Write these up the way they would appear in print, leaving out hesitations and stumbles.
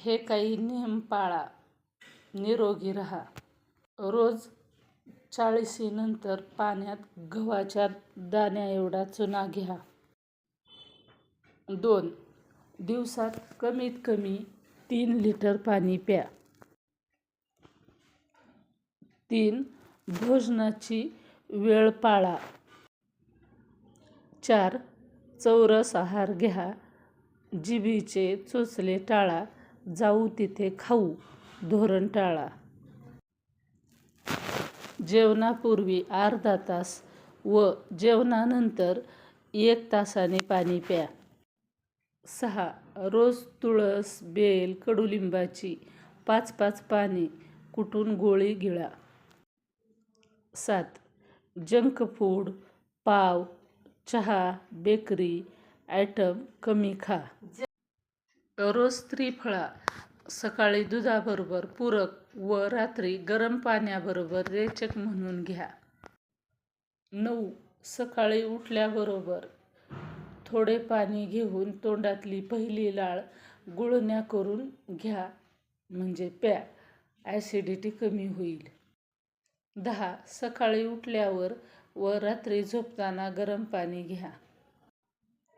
हे काही नियम पाळा, निरोगी राहा. रोज 40 नंतर पाण्यात गव्हाच्या दाण्याएवढा चुना घ्या. 2. दिवसात कमीत कमी 3 लिटर पाणी प्या. 3. भोजनाची वेळ पाळा. 4. चौरस आहार घ्या. जिभेचे चोचले टाळा. जाऊ तिथे खाऊ धोरण टाळा. जेवणापूर्वी अर्धा तास व जेवणानंतर 1 तासाने पाणी प्या. 6. रोज तुळस, बेल, कडुलिंबाची 5-5 पाने कुटून गोळी गिळा. 7. जंक फूड, पाव, चहा, बेकरी आयटम कमी खा. रोज त्रिफळा सकाळी दुधाबरोबर पूरक व रात्री गरम पाण्याबरोबर रेचक म्हणून घ्या. 9. सकाळी उठल्याबरोबर थोडे पाणी घेऊन तोंडातली पहिली लाळ गुळण्या करून घ्या म्हणजे प्या. ॲसिडिटी कमी होईल. 10. सकाळी उठल्यावर व रात्री झोपताना गरम पाणी घ्या.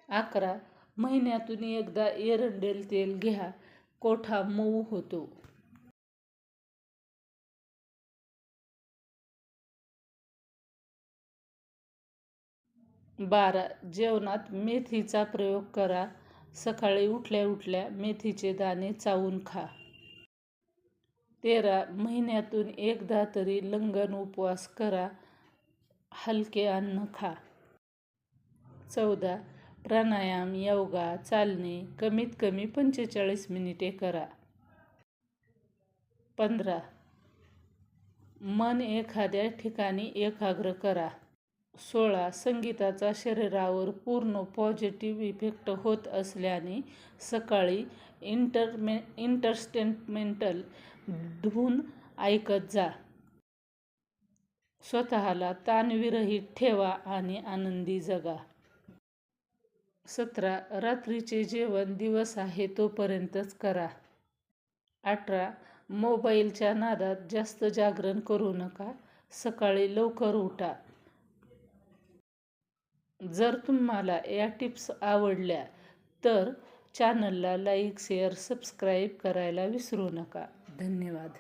11. महिन्यातून एकदा एरंडेल तेल घ्या. कोठा मऊ होतो. 12. जेवणात मेथीचा प्रयोग करा. सकाळी उठल्या उठल्या मेथीचे दाणे चावून खा. 13. महिन्यातून एकदा तरी लंघन उपवास करा. हलके अन्न खा. 14. प्राणायाम, योगा, चालणे कमीत कमी 45 मिनिटे करा. 15. मन एखाद्या ठिकाणी एकाग्र करा. 16. संगीताचा शरीरावर पूर्ण पॉझिटिव्ह इफेक्ट होत असल्याने सकाळी इन्स्ट्रुमेंटल धून ऐकत जा. स्वतःला ताणविरहित ठेवा आणि आनंदी जगा. 17. रात्रीचे जेवण दिवस आहे तोपर्यंतच करा. 18. मोबाईलच्या नादात जास्त जागरण करू नका. सकाळी लवकर उठा. जर तुम्हाला या टिप्स आवडल्या तर चॅनलला लाईक, शेअर, सबस्क्राईब करायला विसरू नका. धन्यवाद.